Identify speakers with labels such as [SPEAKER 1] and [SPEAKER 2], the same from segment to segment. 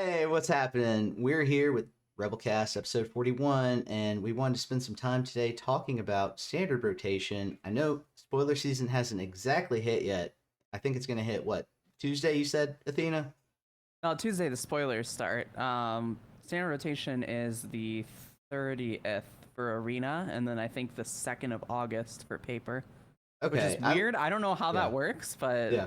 [SPEAKER 1] Hey, what's happening? We're here with Rebelcast episode 41, and we wanted to spend some time today talking about standard rotation. I know spoiler season hasn't exactly hit yet. I think it's going to hit, what, Tuesday, you said, Athena?
[SPEAKER 2] No, Tuesday the spoilers start. Standard rotation is the 30th for Arena, and then I think the 2nd of August for Paper, which is
[SPEAKER 1] Okay,
[SPEAKER 2] weird. I don't know how
[SPEAKER 1] yeah,
[SPEAKER 2] that works, but
[SPEAKER 1] yeah.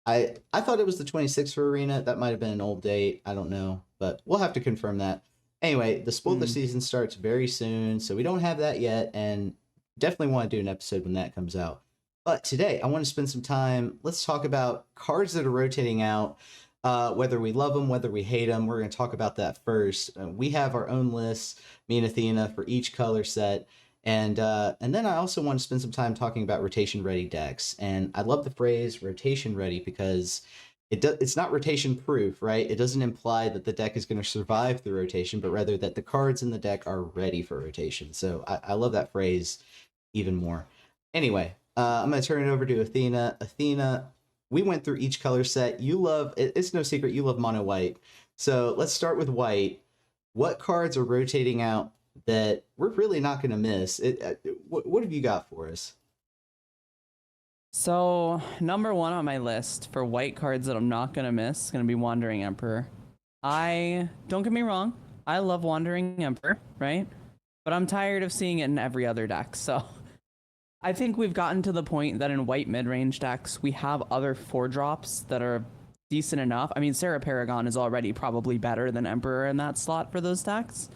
[SPEAKER 1] I thought it was the 26th for Arena. That might have been an old date. I don't know, but we'll have to confirm that. Anyway, the spoiler
[SPEAKER 2] mm,
[SPEAKER 1] season starts very soon, so we don't have that yet, and definitely want to do an episode when that comes out. But today, I want to spend some time. Let's talk about cards that are rotating out, whether we love them, whether we hate them. We're going to talk about that first. We have our own lists, me and Athena, for each color set. And then I also want to spend some time talking about rotation ready decks. And I love the phrase rotation ready because it's not rotation proof, right? It doesn't imply that the deck is going to survive the rotation, but rather that the cards in the deck are ready for rotation. So I love that phrase even more. Anyway, I'm going to turn it over to Athena. Athena, we went through each color set. You love, it's no secret, you love mono white. So let's start with white. What cards are rotating out that we're really not going to miss? What have you got for us?
[SPEAKER 2] so number one on my list for white cards that I'm not gonna miss is gonna be Wandering Emperor. I don't get me wrong, I love Wandering Emperor, right? But I'm tired of seeing it in every other deck, so I think we've gotten to the point that in white mid-range decks, we have other 4-drops that are decent enough. I mean, Sarah Paragon is already probably better than Emperor in that slot for those decks.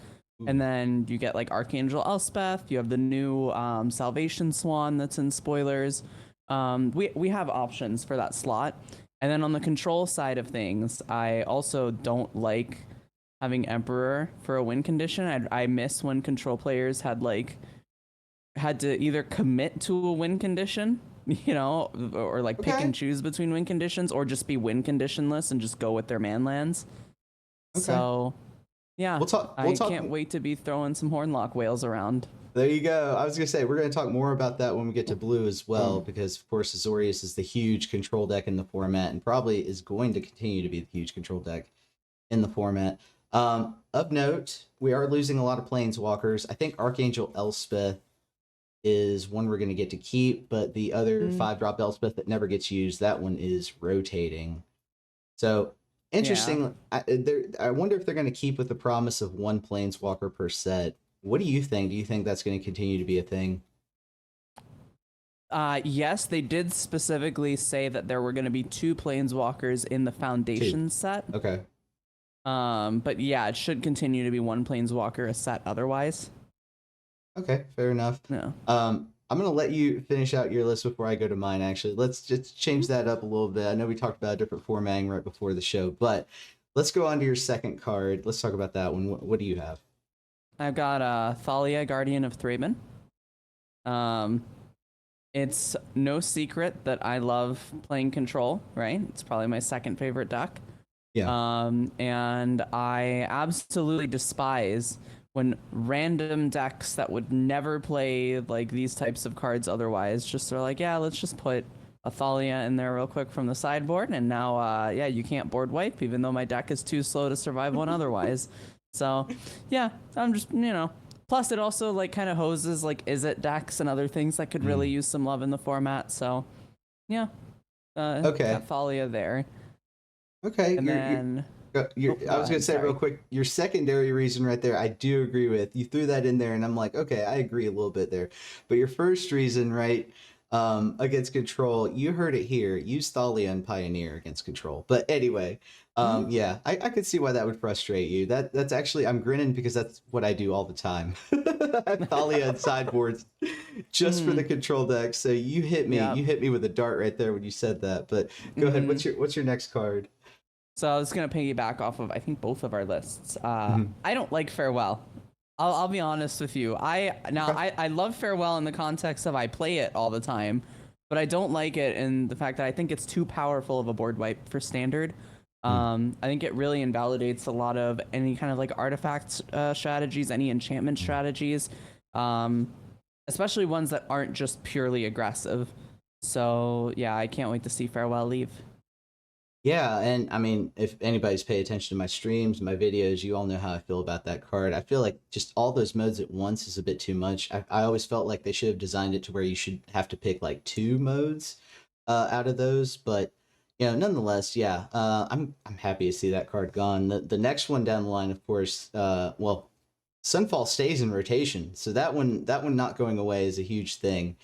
[SPEAKER 2] And
[SPEAKER 1] Ooh.
[SPEAKER 2] then you get like Archangel Elspeth. You have the new Salvation Swan that's in spoilers. We have options for that slot. And then on the control side of things, I also don't like having Emperor for a win condition. I miss when control players had to either commit to a win condition, or like pick
[SPEAKER 1] Okay.
[SPEAKER 2] and choose between win conditions, or just be win conditionless and just go with their man lands.
[SPEAKER 1] Okay.
[SPEAKER 2] So, yeah,
[SPEAKER 1] We'll talk. We'll
[SPEAKER 2] I
[SPEAKER 1] talk.
[SPEAKER 2] can't wait to be throwing some Hornlock whales around.
[SPEAKER 1] There you go. I was gonna say we're gonna talk more about that when we get to blue as well, because of course Azorius is the huge control deck in the format, and probably is going to continue to be the huge control deck in the format. Of note, we are losing a lot of planeswalkers. I think Archangel Elspeth is one we're gonna get to keep, but the other
[SPEAKER 2] Mm,
[SPEAKER 1] 5-drop Elspeth that never gets used, that one is rotating. So
[SPEAKER 2] yeah.
[SPEAKER 1] interesting. I wonder if they're going to keep with the promise of one planeswalker per set. What do you think? Do you think that's going to continue to be a thing?
[SPEAKER 2] Yes, they did specifically say that there were going to be 2 planeswalkers in the
[SPEAKER 1] Two.
[SPEAKER 2] foundation set.
[SPEAKER 1] Okay.
[SPEAKER 2] But yeah, it should continue to be 1 planeswalker a set otherwise.
[SPEAKER 1] Okay. Fair enough.
[SPEAKER 2] No.
[SPEAKER 1] I'm going to let you finish out your list before I go to mine, actually. Let's just change that up a little bit. I know we talked about a different formatting right before the show, but let's go on to your second card. Let's talk about that one. What do you have?
[SPEAKER 2] I've got Thalia, Guardian of Thraben. Um, it's no secret that I love playing control, right? It's probably my second favorite deck.
[SPEAKER 1] Yeah.
[SPEAKER 2] And I absolutely despise when random decks that would never play like these types of cards otherwise just are like, yeah, let's just put a Thalia in there real quick from the sideboard, and now, yeah, you can't board wipe, even though my deck is too slow to survive one otherwise. So, yeah, I'm just, Plus, it also like kind of hoses like is it decks and other things that could really
[SPEAKER 1] Mm.
[SPEAKER 2] use some love in the format. So, yeah,
[SPEAKER 1] Okay.
[SPEAKER 2] got Thalia there,
[SPEAKER 1] Okay.
[SPEAKER 2] and then
[SPEAKER 1] I
[SPEAKER 2] go
[SPEAKER 1] was gonna
[SPEAKER 2] ahead.
[SPEAKER 1] say real
[SPEAKER 2] Sorry.
[SPEAKER 1] quick, your secondary reason right there, I do agree with. You threw that in there, and I'm like, okay, I agree a little bit there. But your first reason, right, against control, you heard it here. Use Thalia and Pioneer against control. But anyway,
[SPEAKER 2] Mm-hmm.
[SPEAKER 1] yeah, I could see why that would frustrate you. That's actually I'm grinning because that's what I do all the time. I have Thalia and sideboards just for
[SPEAKER 2] Mm-hmm.
[SPEAKER 1] the control deck. So you hit me.
[SPEAKER 2] Yeah.
[SPEAKER 1] You hit me with a dart right there when you said that. But go ahead.
[SPEAKER 2] Mm-hmm.
[SPEAKER 1] What's your next card?
[SPEAKER 2] So I was gonna piggyback off of I think both of our lists.
[SPEAKER 1] Mhm.
[SPEAKER 2] I don't like Farewell. I'll be honest with you.
[SPEAKER 1] Okay.
[SPEAKER 2] I love Farewell in the context of I play it all the time, but I don't like it in the fact that I think it's too powerful of a board wipe for standard.
[SPEAKER 1] Mm.
[SPEAKER 2] I think it really invalidates a lot of any kind of like artifact strategies, any enchantment strategies, um, especially ones that aren't just purely aggressive. So yeah, I can't wait to see Farewell leave.
[SPEAKER 1] Yeah, and I mean, if anybody's paid attention to my streams, my videos, you all know how I feel about that card. I feel like just all those modes at once is a bit too much. I always felt like they should have designed it to where you should have to pick like two modes out of those. But nonetheless, yeah, I'm happy to see that card gone. The next one down the line, of course, well, Sunfall stays in rotation, so that one not going away is a huge thing.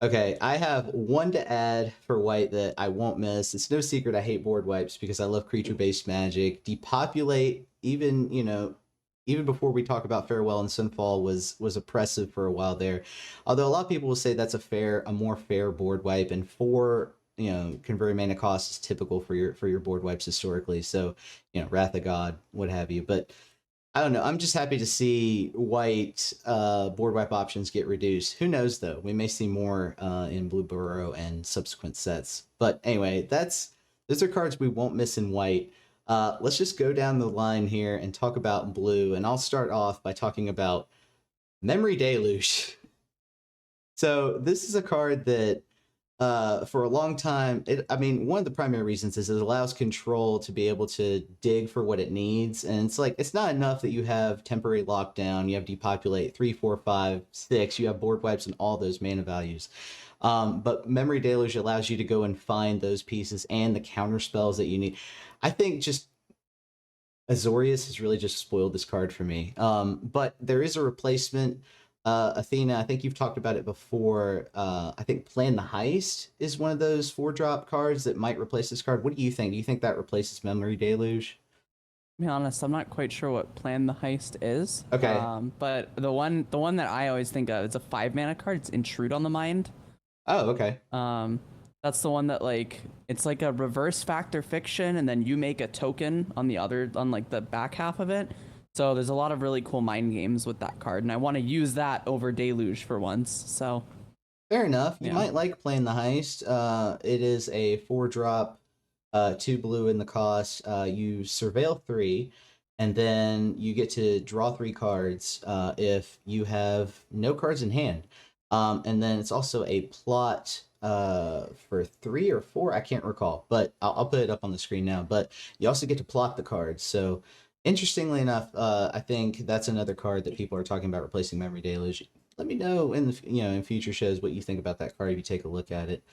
[SPEAKER 1] Okay, I have one to add for white that I won't miss. It's no secret I hate board wipes because I love creature-based magic. Depopulate, even before we talk about Farewell and Sunfall was oppressive for a while there. Although a lot of people will say that's a more fair board wipe, and four, converted mana cost is typical for your board wipes historically. So, Wrath of God, what have you. But I don't know. I'm just happy to see white board wipe options get reduced. Who knows though? We may see more in Blue Burrow and subsequent sets. But anyway, those are cards we won't miss in white. Let's just go down the line here and talk about blue. And I'll start off by talking about Memory Deluge. So this is a card that for a long time, I mean, one of the primary reasons is it allows control to be able to dig for what it needs. And it's like, it's not enough that you have temporary lockdown, you have depopulate 3, 4, 5, 6, you have board wipes and all those mana values. But Memory Deluge allows you to go and find those pieces and the counter spells that you need. I think just Azorius has really just spoiled this card for me. But there is a replacement. Athena, I think you've talked about it before. I think Plan the Heist is one of those 4-drop cards that might replace this card. What do you think? Do you think that replaces Memory Deluge?
[SPEAKER 2] To be honest, I'm not quite sure what Plan the Heist is.
[SPEAKER 1] Okay.
[SPEAKER 2] But the one that I always think of, it's a 5-mana card. It's Intrude on the Mind.
[SPEAKER 1] Oh, okay.
[SPEAKER 2] That's the one that like it's like a reverse factor fiction, and then you make a token on like the back half of it. So there's a lot of really cool mind games with that card, and I want to use that over Deluge for once. So
[SPEAKER 1] fair enough. You
[SPEAKER 2] yeah.
[SPEAKER 1] might like Playing the Heist. It is a 4-drop, 2 blue in the cost. You surveil 3, and then you get to draw 3 cards if you have no cards in hand. And then it's also a plot for 3 or 4, I can't recall, but I'll put it up on the screen now. But you also get to plot the cards. So interestingly enough, I think that's another card that people are talking about replacing Memory Deluge. Let me know in the in future shows what you think about that card if you take a look at it.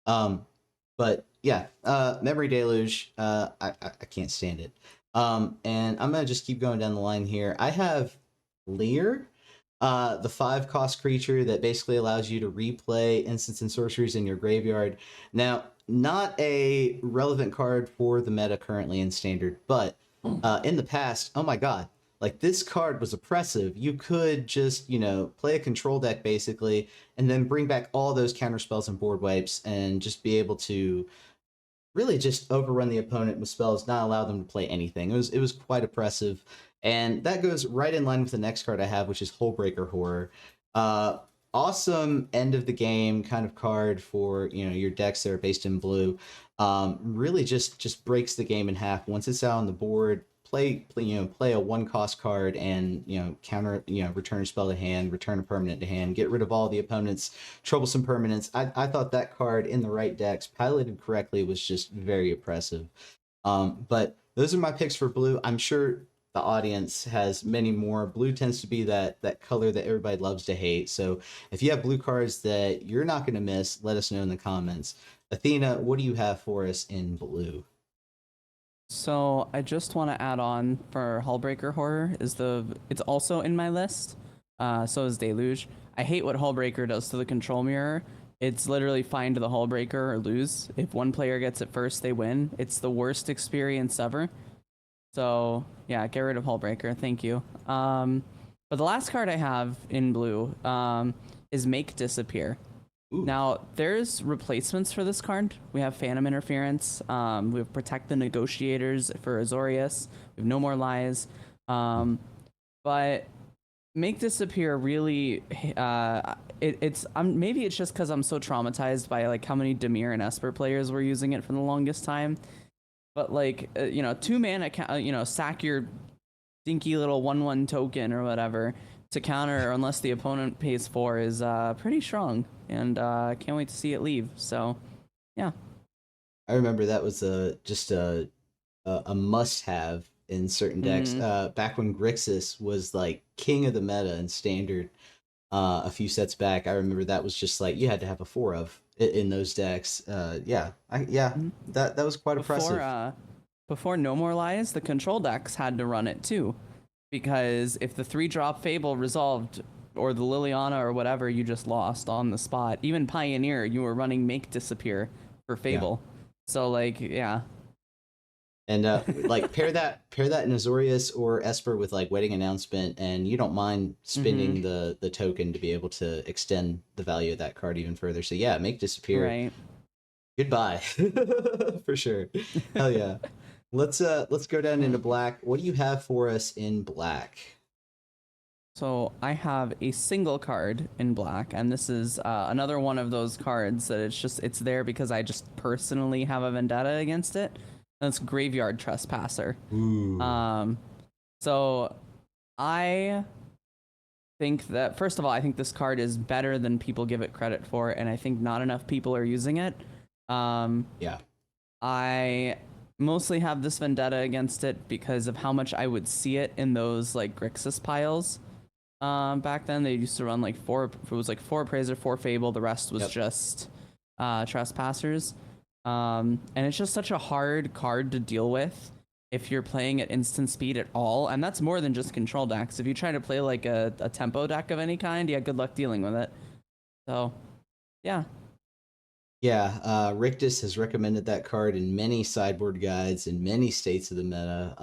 [SPEAKER 1] But yeah, Memory Deluge, I can't stand it. And I'm gonna just keep going down the line here. I have Lear, the 5-cost creature that basically allows you to replay instants and sorceries in your graveyard. Now, not a relevant card for the meta currently in Standard, but in the past, oh my god, like this card was oppressive. You could just, play a control deck basically, and then bring back all those counter spells and board wipes, and just be able to really just overrun the opponent with spells, not allow them to play anything. It was quite oppressive, and that goes right in line with the next card I have, which is Hullbreaker Horror. Awesome end of the game kind of card for your decks that are based in blue. Really just breaks the game in half once it's out on the board. Play a 1-cost card and counter return a spell to hand, return a permanent to hand, get rid of all the opponent's troublesome permanents. I thought that card in the right decks, piloted correctly, was just very oppressive. But those are my picks for blue. I'm sure the audience has many more. Blue tends to be that color that everybody loves to hate. So if you have blue cards that you're not going to miss, let us know in the comments. Athena, what do you have for us in blue?
[SPEAKER 2] So I just want to add on for Hullbreaker Horror it's also in my list. So is Deluge. I hate what Hullbreaker does to the control mirror. It's literally find the Hullbreaker or lose. If one player gets it first, they win. It's the worst experience ever. So yeah, get rid of Hullbreaker. Thank you. But the last card I have in blue is Make Disappear.
[SPEAKER 1] Ooh.
[SPEAKER 2] Now, there's replacements for this card. We have Phantom Interference. We have Protect the Negotiators for Azorius. We have No More Lies. But Make Disappear really, maybe it's just because I'm so traumatized by like how many Dimir and Esper players were using it for the longest time. But like, 2 mana, sack your dinky little 1/1 token or whatever to counter unless the opponent pays 4 is pretty strong, and can't wait to see it leave. So yeah.
[SPEAKER 1] I remember that was just a must have in certain decks.
[SPEAKER 2] Mm,
[SPEAKER 1] Back when Grixis was like king of the meta in standard, a few sets back, I remember that was just like you had to have a four of in those decks. Yeah,
[SPEAKER 2] mm.
[SPEAKER 1] that was quite
[SPEAKER 2] Before
[SPEAKER 1] oppressive.
[SPEAKER 2] before No More Lies, the control decks had to run it too, because if the 3-drop Fable resolved or the Liliana or whatever, you just lost on the spot. Even Pioneer, you were running Make Disappear for
[SPEAKER 1] Yeah.
[SPEAKER 2] Fable. So like, yeah.
[SPEAKER 1] And like pair that in Azorius or Esper with like Wedding Announcement, and you don't mind
[SPEAKER 2] Mm-hmm.
[SPEAKER 1] spending the token to be able to extend the value of that card even further. So yeah, make disappear.
[SPEAKER 2] Right.
[SPEAKER 1] Goodbye. For sure. Hell yeah. Let's go down into black. What do you have for us in black?
[SPEAKER 2] So I have a single card in black, and this is another one of those cards that it's there because I just personally have a vendetta against it. And it's Graveyard Trespasser.
[SPEAKER 1] Ooh.
[SPEAKER 2] Um, so I think that first of all, I think this card is better than people give it credit for, and I think not enough people are using it. Um,
[SPEAKER 1] Yeah.
[SPEAKER 2] I mostly have this vendetta against it because of how much I would see it in those like Grixis piles. Back then they used to run like four. It was like 4 Appraiser, 4 Fable. The rest was
[SPEAKER 1] Yep.
[SPEAKER 2] just Trespassers. And it's just such a hard card to deal with if you're playing at instant speed at all. And that's more than just control decks. If you try to play like a tempo deck of any kind, yeah, good luck dealing with it. So, yeah.
[SPEAKER 1] Yeah, Rictus has recommended that card in many sideboard guides in many states of the meta.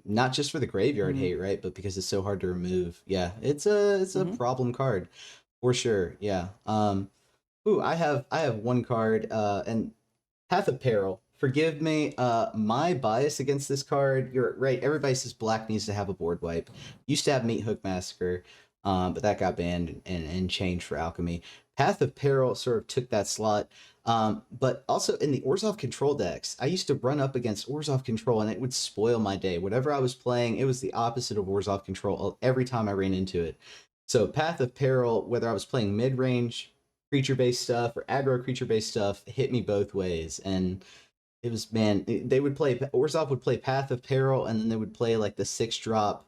[SPEAKER 1] Not just for the graveyard
[SPEAKER 2] Mm-hmm.
[SPEAKER 1] hate, right? But because it's so hard to remove. Yeah, it's a
[SPEAKER 2] Mm-hmm.
[SPEAKER 1] problem card for sure. Yeah. Ooh, I have one card, and Path of Peril. Forgive me, my bias against this card. You're right. Everybody says black needs to have a board wipe. Used to have Meat Hook Massacre, but that got banned and changed for Alchemy. Path of Peril sort of took that slot. But also in the Orzhov control decks, I used to run up against Orzhov control and it would spoil my day. Whatever I was playing, it was the opposite of Orzhov control every time I ran into it. So Path of Peril, whether I was playing mid range creature based stuff or aggro creature based stuff, hit me both ways. And it was, man, they would play, Orzhov would play Path of Peril, and then they would play like the 6-drop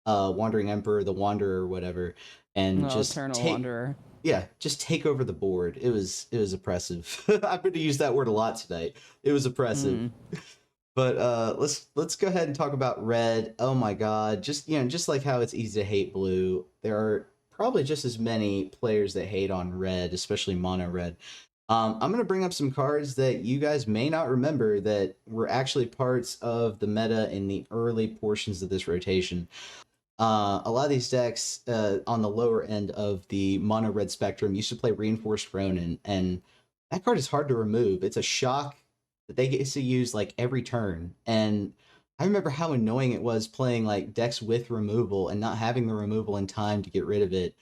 [SPEAKER 1] Wandering Emperor, the Wanderer, or whatever, and
[SPEAKER 2] No,
[SPEAKER 1] just
[SPEAKER 2] Eternal
[SPEAKER 1] take,
[SPEAKER 2] Wanderer.
[SPEAKER 1] yeah, just take over the board. It was oppressive. I'm going to use that word a lot tonight. It was oppressive.
[SPEAKER 2] Mm.
[SPEAKER 1] But let's go ahead and talk about red. Oh my god, just like how it's easy to hate blue, there are probably just as many players that hate on red, especially mono red. I'm gonna bring up some cards that you guys may not remember that were actually parts of the meta in the early portions of this rotation. A lot of these decks on the lower end of the mono red spectrum used to play Reinforced Ronin, and that card is hard to remove. It's a shock that they get to use like every turn. And I remember how annoying it was playing like decks with removal and not having the removal in time to get rid of it.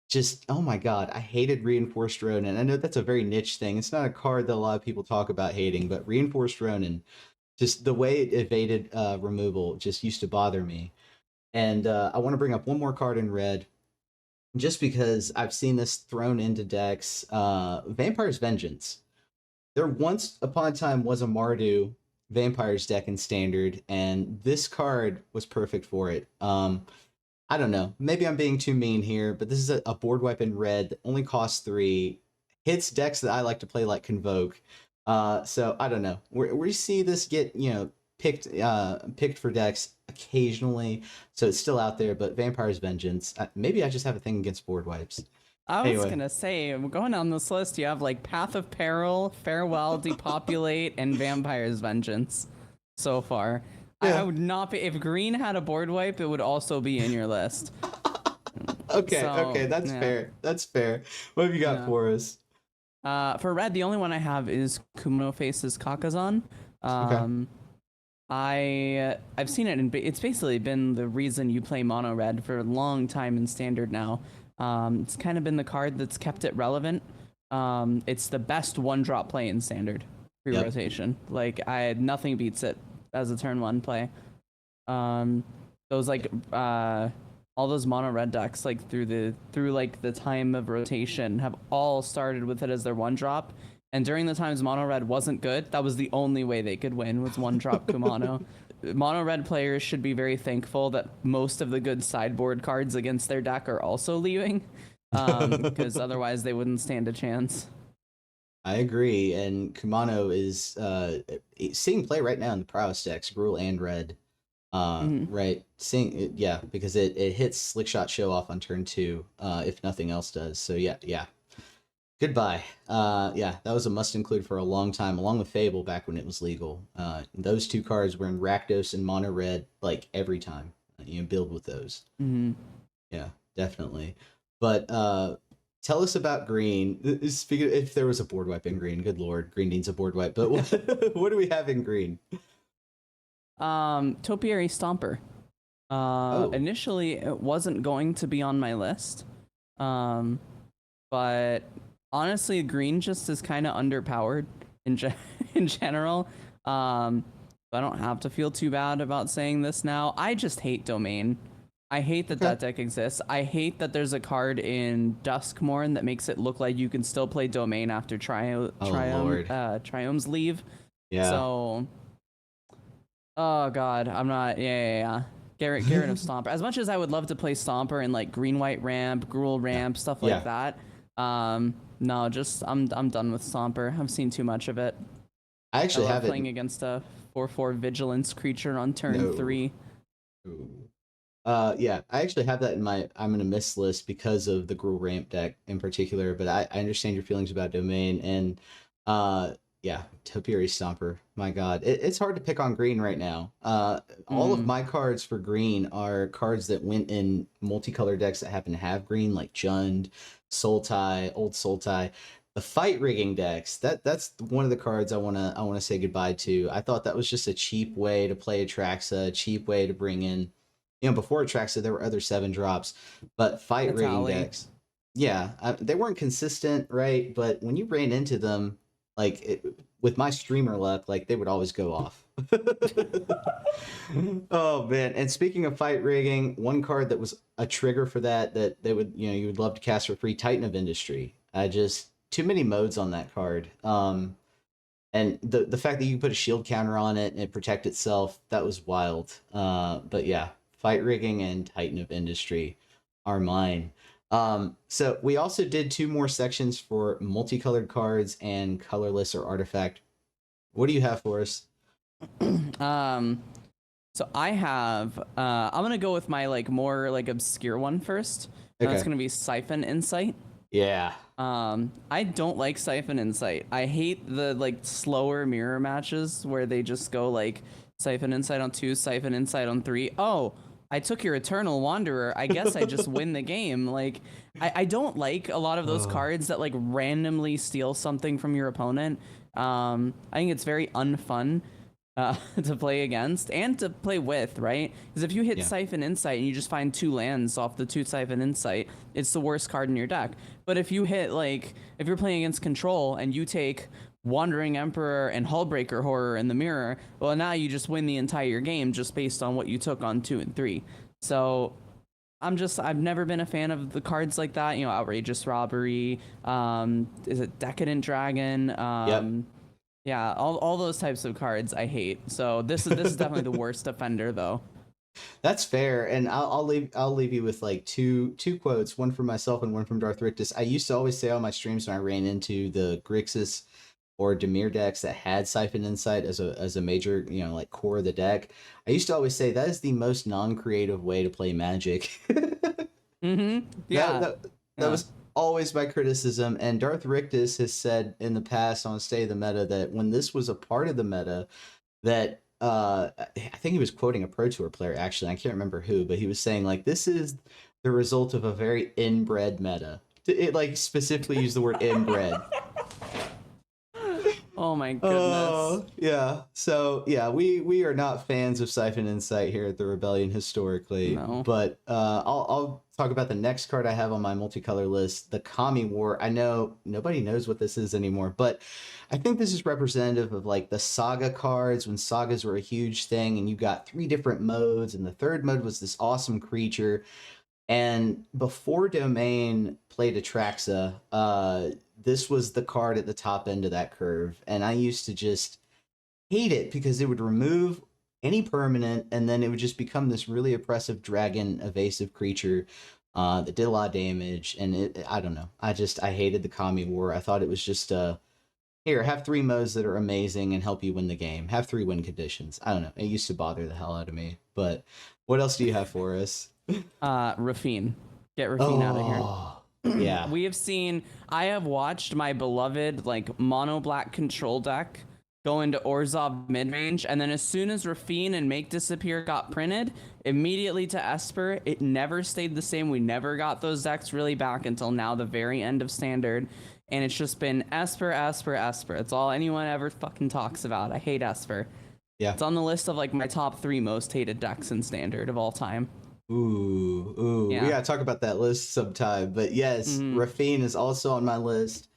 [SPEAKER 1] Just, oh my god, I hated Reinforced Ronin. I know that's a very niche thing. It's not a card that a lot of people talk about hating, but Reinforced Ronin, just the way it evaded removal just used to bother me. And I want to bring up one more card in red, just because I've seen this thrown into decks. Vampire's Vengeance. There once upon a time was a Mardu Vampires deck in Standard, and this card was perfect for it. I don't know. Maybe I'm being too mean here, but this is a board wipe in red that only costs 3. Hits decks that I like to play like Convoke. So I don't know. We see this get, picked for decks occasionally, so it's still out there. But Vampire's Vengeance. Maybe I just have a thing against board wipes.
[SPEAKER 2] I was
[SPEAKER 1] Anyway,
[SPEAKER 2] gonna say, going down this list, you have like Path of Peril, Farewell, Depopulate, and Vampire's Vengeance so far. I
[SPEAKER 1] yeah.
[SPEAKER 2] would not be, if green had a board wipe, it would also be in your list.
[SPEAKER 1] Okay,
[SPEAKER 2] So,
[SPEAKER 1] okay, that's
[SPEAKER 2] yeah,
[SPEAKER 1] fair. That's fair. What have you got
[SPEAKER 2] yeah.
[SPEAKER 1] for us?
[SPEAKER 2] For red, the only one I have is Kumano Face's Kakazan.
[SPEAKER 1] Okay.
[SPEAKER 2] Um, I've seen it, and it's basically been the reason you play mono red for a long time in standard now. It's kind of been the card that's kept it relevant. It's the best 1-drop play in standard
[SPEAKER 1] Yep.
[SPEAKER 2] pre-rotation. Like nothing beats it as a turn 1 play. Um, those like all those mono red decks like through like the time of rotation have all started with it as their 1-drop, And during the times mono red wasn't good, that was the only way they could win, was one drop Kumano. Mono red players should be very thankful that most of the good sideboard cards against their deck are also leaving, because otherwise they wouldn't stand a chance.
[SPEAKER 1] I agree, and Kumano is seeing play right now in the prowess decks, Gruul and Red. Right, seeing it, yeah, because it hits Slick Shot Show Off on turn 2, if nothing else does. So yeah. Goodbye. Yeah, that was a must include for a long time, along with Fable back when it was legal. Those two cards were in Rakdos and Mono Red like every time. You build with those. Yeah, definitely. But tell us about green. Speaking, if there was a board wipe in green, good lord, green needs a board wipe. But what do we have in green?
[SPEAKER 2] Topiary Stomper. Initially, it wasn't going to be on my list, but honestly, green just is kind of underpowered in general. I don't have to feel too bad about saying this now. I just hate Domain. I hate that that deck exists. I hate that there's a card in Duskmourn that makes it look like you can still play Domain after Triome's leave.
[SPEAKER 1] Yeah.
[SPEAKER 2] So, oh god, I'm not. Yeah. Get rid of Stomper. As much as I would love to play Stomper in like green white ramp, Gruul ramp, stuff like that. No, just I'm done with Stomper. I've seen too much of it.
[SPEAKER 1] I actually have
[SPEAKER 2] playing against a 4/4 vigilance creature on turn 3.
[SPEAKER 1] Yeah, I actually have that in my I'm gonna miss list because of the Gruul ramp deck in particular, but I understand your feelings about Domain, and yeah, Topiary Stomper. My god, it's hard to pick on green right now. All of my cards for green are cards that went in multicolored decks that happen to have green, like Jund, Sultai, Old Sultai. The fight rigging decks, that's one of the cards I wanna say goodbye to. I thought that was just a cheap way to play Atraxa, a cheap way to bring in, before Atraxa there were other 7 drops, but fight rigging decks, yeah, they weren't consistent, right? But when you ran into them, like with my streamer luck, like they would always go off. Oh man! And speaking of fight rigging, one card that was a trigger for that they would you would love to cast for free, Titan of Industry. Too many modes on that card. And the fact that you put a shield counter on it and it protect itself, that was wild. But yeah, fight rigging and Titan of Industry are mine. So we also did 2 more sections for multicolored cards and colorless or artifact. What do you have for us?
[SPEAKER 2] So I have I'm gonna go with my more obscure one first.
[SPEAKER 1] Okay.
[SPEAKER 2] That's gonna be Siphon Insight.
[SPEAKER 1] Yeah.
[SPEAKER 2] I don't like Siphon Insight. I hate the slower mirror matches where they just go Siphon Insight on 2, Siphon Insight on 3. Oh, I took your Eternal Wanderer. I guess I just win the game. I don't like a lot of those cards that randomly steal something from your opponent. I think it's very unfun to play against and to play with, right? Because if you hit Siphon Insight and you just find 2 lands off the 2 Siphon Insight, it's the worst card in your deck. But if you hit if you're playing against Control and you take Wandering Emperor and Hullbreaker Horror in the mirror, well, now you just win the entire game just based on what you took on 2 and 3. So I've never been a fan of the cards like that. Outrageous Robbery, is it Decadent Dragon? Yeah, all those types of cards I hate. So this is definitely the worst offender, though.
[SPEAKER 1] That's fair, and I'll leave you with two quotes, one from myself and one from Darth Rictus. I used to always say on my streams when I ran into the Grixis or Dimir decks that had Siphon Insight as a major core of the deck, I used to always say that is the most non-creative way to play Magic.
[SPEAKER 2] Yeah,
[SPEAKER 1] that was always my criticism, and Darth Rictus has said in the past on Stay the Meta that when this was a part of the meta, that I think he was quoting a Pro Tour player, actually, I can't remember who, but he was saying this is the result of a very inbred meta. It specifically used the word inbred.
[SPEAKER 2] Oh my goodness.
[SPEAKER 1] Yeah. So yeah, we are not fans of Siphon Insight here at the Rebellion historically.
[SPEAKER 2] No.
[SPEAKER 1] But I'll talk about the next card I have on my multicolor list, the Kami War. I know nobody knows what this is anymore, but I think this is representative of the Saga cards when Sagas were a huge thing, and you got 3 different modes, and the third mode was this awesome creature. And before Domain played Atraxa, this was the card at the top end of that curve, and I used to just hate it because it would remove any permanent, and then it would just become this really oppressive dragon evasive creature that did a lot of damage. And I don't know. I hated the Kami War. I thought it was just here, have 3 modes that are amazing and help you win the game. Have 3 win conditions. I don't know. It used to bother the hell out of me. But what else do you have for us?
[SPEAKER 2] Rafine. Get Rafine out of here.
[SPEAKER 1] Yeah.
[SPEAKER 2] I have watched my beloved like mono black control deck go into Orzhov mid-range, and then as soon as Rafine and Make Disappear got printed, immediately to Esper. It never stayed the same. We never got those decks really back until now, the very end of Standard, and it's just been Esper, Esper, Esper. It's all anyone ever fucking talks about. I hate Esper.
[SPEAKER 1] Yeah.
[SPEAKER 2] It's on the list of like my top 3 most hated decks in Standard of all time.
[SPEAKER 1] Ooh,
[SPEAKER 2] yeah.
[SPEAKER 1] We gotta talk about that list sometime. But yes, Rafine is also on my list.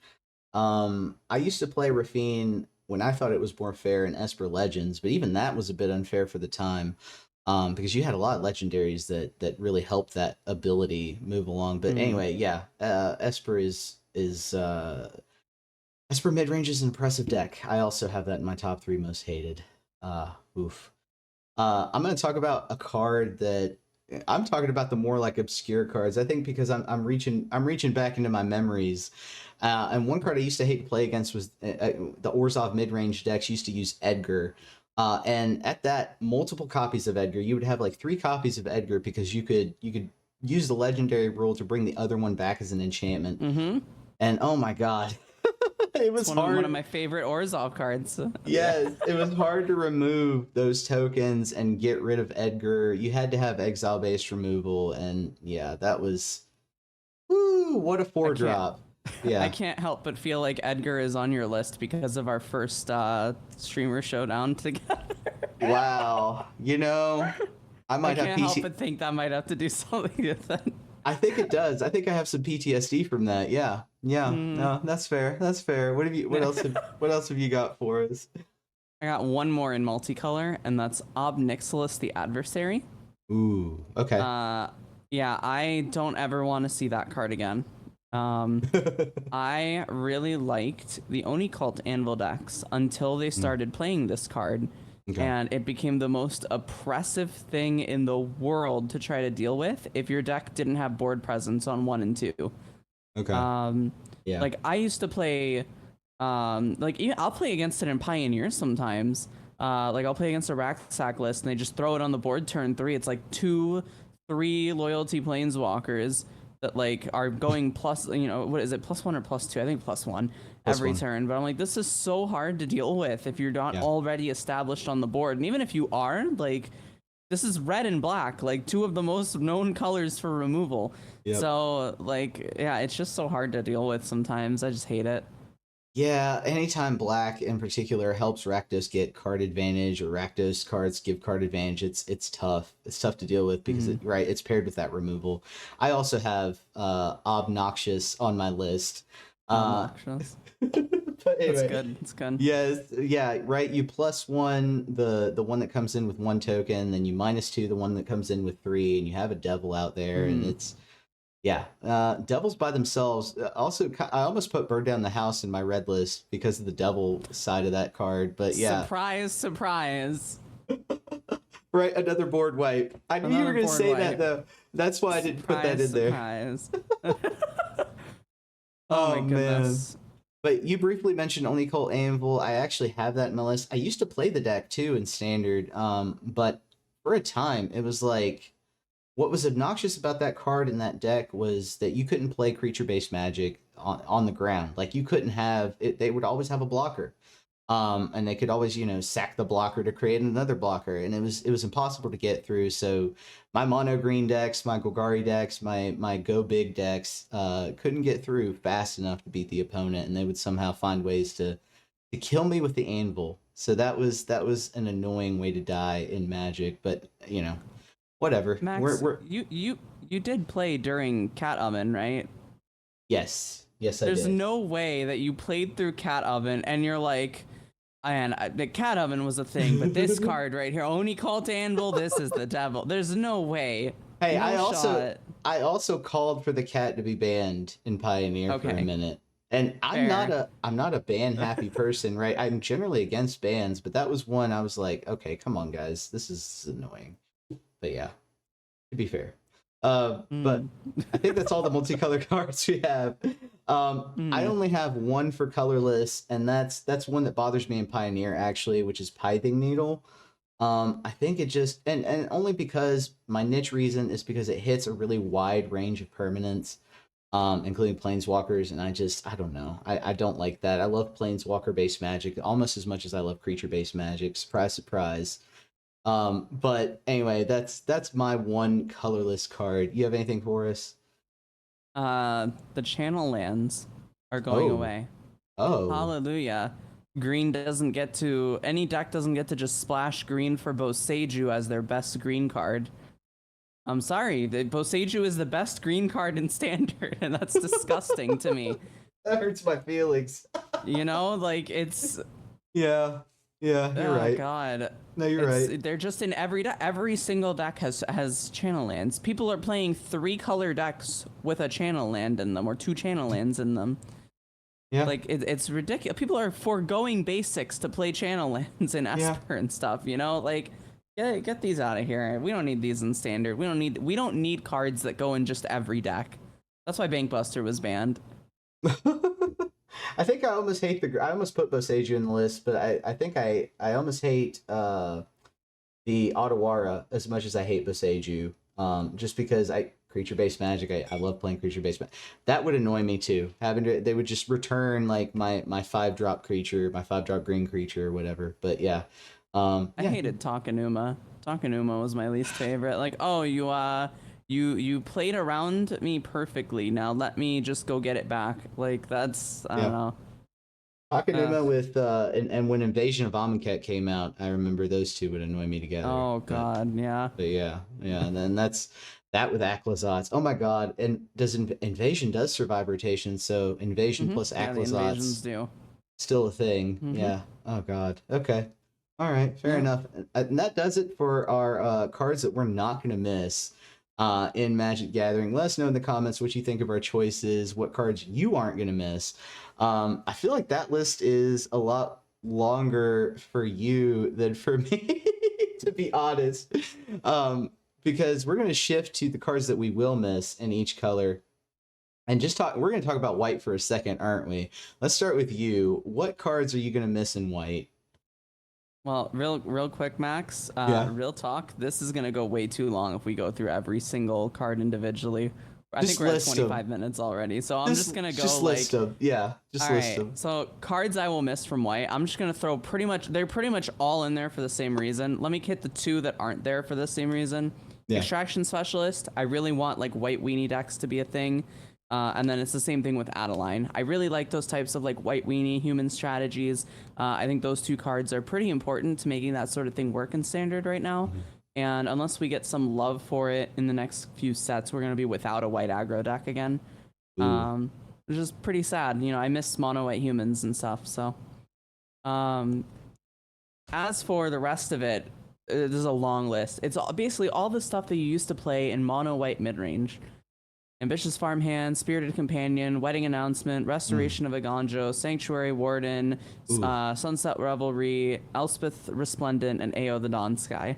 [SPEAKER 1] I used to play Rafine when I thought it was more fair in Esper Legends, but even that was a bit unfair for the time, because you had a lot of legendaries that really helped that ability move along. But anyway, yeah, Esper Esper midrange is an impressive deck. I also have that in my top 3 most hated. Oof. I'm gonna talk about a card that I'm talking about the more like obscure cards. I think because I'm reaching back into my memories. And one card I used to hate to play against was the Orzhov mid-range decks used to use Edgar. And at that, multiple copies of Edgar. You would have like 3 copies of Edgar because you could use the legendary rule to bring the other one back as an enchantment. And oh my god. It was hard.
[SPEAKER 2] One of my favorite Orzhov cards.
[SPEAKER 1] Yes, it was hard to remove those tokens and get rid of Edgar. You had to have exile-based removal, and yeah, that was... Woo, what a 4-drop. Yeah.
[SPEAKER 2] I can't help but feel like Edgar is on your list because of our first streamer showdown together.
[SPEAKER 1] Wow. You know, I might have
[SPEAKER 2] can't help but think that might have to do something with that.
[SPEAKER 1] I think it does. I think I have some PTSD from that. Yeah. No, that's fair. What else have you got for us?
[SPEAKER 2] I got one more in multicolor, and that's Ob Nixilis the Adversary.
[SPEAKER 1] Ooh, okay.
[SPEAKER 2] Yeah, I don't ever want to see that card again. I really liked the Oni Cult Anvil decks until they started playing this card. Okay. And it became the most oppressive thing in the world to try to deal with if your deck didn't have board presence on 1 and 2.
[SPEAKER 1] Okay. Yeah.
[SPEAKER 2] Like I used to play, I'll play against it in Pioneer sometimes. Like I'll play against a Rack-Sack list and they just throw it on the board turn 3. It's like 2-3 loyalty planeswalkers that like are going plus, what is it, +1 or +2? I think +1 every turn. But I'm like, this is so hard to deal with if you're not already established on the board. And even if you are, like, this is red and black, like 2 of the most known colors for removal. Yep. So like, yeah, it's just so hard to deal with sometimes. I just hate it.
[SPEAKER 1] Yeah, anytime black in particular helps Rakdos get card advantage or Rakdos cards give card advantage, it's tough. It's tough to deal with because it's paired with that removal. I also have Obnoxious on my list.
[SPEAKER 2] Obnoxious.
[SPEAKER 1] But anyway,
[SPEAKER 2] that's good. It's good.
[SPEAKER 1] Yes, yeah, right. You +1 the one that comes in with 1 token, then you -2 the one that comes in with 3, and you have a devil out there, and it's devils by themselves. Also, I almost put Burn Down the House in my red list because of the devil side of that card. But yeah,
[SPEAKER 2] surprise.
[SPEAKER 1] Right, another board wipe. I knew you were going to say that though. That's why I didn't put that in there. Oh my goodness. Man. But you briefly mentioned Oni Cult Anvil. I actually have that in my list. I used to play the deck too in Standard, but for a time it was like, what was obnoxious about that card in that deck was that you couldn't play creature-based magic on the ground. Like you couldn't have it. They would always have a blocker, and they could always sack the blocker to create another blocker, and it was impossible to get through. So my mono green decks, my Golgari decks, my go big decks couldn't get through fast enough to beat the opponent, and they would somehow find ways to kill me with the anvil. So that was an annoying way to die in Magic, but whatever.
[SPEAKER 2] Max, you did play during Cat Oven, right?
[SPEAKER 1] Yes, I did.
[SPEAKER 2] There's no way that you played through Cat Oven and you're like, man, the Cat Oven was a thing, but this card right here, Oni Cult Anvil, this is the devil. There's no way.
[SPEAKER 1] Hey, I also called for the cat to be banned in Pioneer for a minute. And
[SPEAKER 2] Fair.
[SPEAKER 1] I'm not a ban happy person, right? I'm generally against bans, but that was one I was like, okay, come on, guys, this is annoying. But yeah, to be fair. But
[SPEAKER 2] Mm.
[SPEAKER 1] I think that's all the multicolored cards we have. I
[SPEAKER 2] Mm.
[SPEAKER 1] only have one for colorless, and that's one that bothers me in Pioneer actually, which is Pithing Needle. I think it just and only because my niche reason is because it hits a really wide range of permanents, including planeswalkers, and I don't know. I don't like that. I love planeswalker based magic almost as much as I love creature based magic. Surprise, surprise. But anyway, that's my one colorless card. You have anything for us?
[SPEAKER 2] The channel lands are going
[SPEAKER 1] Oh,
[SPEAKER 2] away.
[SPEAKER 1] oh,
[SPEAKER 2] Hallelujah. Green doesn't get to, any deck doesn't get to just splash green for Boseiju as their best green card. I'm sorry, the Boseiju is the best green card in Standard, and that's disgusting to me.
[SPEAKER 1] that hurts my feelings.
[SPEAKER 2] You know, like it's,
[SPEAKER 1] Yeah, yeah, you're
[SPEAKER 2] oh
[SPEAKER 1] right.
[SPEAKER 2] god,
[SPEAKER 1] No, you're
[SPEAKER 2] it's
[SPEAKER 1] right.
[SPEAKER 2] they're just in every single deck has channel lands. People are playing 3-color decks with a channel land in them or 2 channel lands in them.
[SPEAKER 1] Yeah,
[SPEAKER 2] Like it's ridiculous. People are foregoing basics to play channel lands in
[SPEAKER 1] yeah.
[SPEAKER 2] Esper and stuff. You know, like get these out of here. We don't need these in Standard. We don't need cards that go in just every deck. That's why Bankbuster was banned.
[SPEAKER 1] I think I almost hate I almost put Boseiju in the list, but I think I almost hate the Otawara as much as I hate Boseiju. Just because I creature based magic, I love playing creature based magic. That would annoy me too. Having to they would just return like my 5-drop creature, my 5-drop green creature or whatever. But yeah.
[SPEAKER 2] I
[SPEAKER 1] Yeah.
[SPEAKER 2] hated Takenuma. Takenuma was my least favorite. Like, oh, you played around me perfectly. Now let me just go get it back. Like that's I don't
[SPEAKER 1] Yeah.
[SPEAKER 2] know. Ugh.
[SPEAKER 1] Hakanuma with and when Invasion of Amonkhet came out, I remember those two would annoy me together.
[SPEAKER 2] Oh
[SPEAKER 1] But
[SPEAKER 2] God, yeah.
[SPEAKER 1] yeah, yeah, and then that's that with Aclazotz. Oh my god! And does Invasion does survive rotation? So Invasion plus
[SPEAKER 2] Yeah, the invasions
[SPEAKER 1] Aclazotz
[SPEAKER 2] do.
[SPEAKER 1] still a thing.
[SPEAKER 2] Mm-hmm.
[SPEAKER 1] Yeah. Oh god. Okay. All right. Fair
[SPEAKER 2] Yeah.
[SPEAKER 1] enough. And that does it for our cards that we're not gonna miss. In Magic Gathering, let us know in the comments what you think of our choices, what cards you aren't going to miss. I feel like that list is a lot longer for you than for me, to be honest. Because we're going to shift to the cards that we will miss in each color. And just talk, we're going to talk about white for a second, aren't we? Let's start with you. What cards are you going to miss in white?
[SPEAKER 2] Well, real quick, Max.
[SPEAKER 1] Yeah.
[SPEAKER 2] Real talk. This is gonna go way too long if we go through every single card individually. I think
[SPEAKER 1] Just
[SPEAKER 2] we're at
[SPEAKER 1] list them.
[SPEAKER 2] 25 minutes already, so I'm just gonna go
[SPEAKER 1] just list
[SPEAKER 2] like,
[SPEAKER 1] them. Yeah, just
[SPEAKER 2] all
[SPEAKER 1] list
[SPEAKER 2] right.
[SPEAKER 1] them.
[SPEAKER 2] So cards I will miss from white. I'm just gonna throw they're pretty much all in there for the same reason. Let me hit the 2 that aren't there for the same reason.
[SPEAKER 1] Yeah.
[SPEAKER 2] Extraction Specialist. I really want like white weenie decks to be a thing. And then it's the same thing with Adeline. I really like those types of like white weenie human strategies. I think those 2 cards are pretty important to making that sort of thing work in Standard right now.
[SPEAKER 1] Mm-hmm.
[SPEAKER 2] And unless we get some love for it in the next few sets, we're going to be without a white aggro deck again. Which is pretty sad. You know, I miss mono white humans and stuff. So, as for the rest of it, there's a long list. It's basically all the stuff that you used to play in mono white mid range. Ambitious Farmhand, Spirited Companion, Wedding Announcement, Restoration of Aganjo, Sanctuary Warden, Sunset Revelry, Elspeth Resplendent, and Ao the Dawn Sky.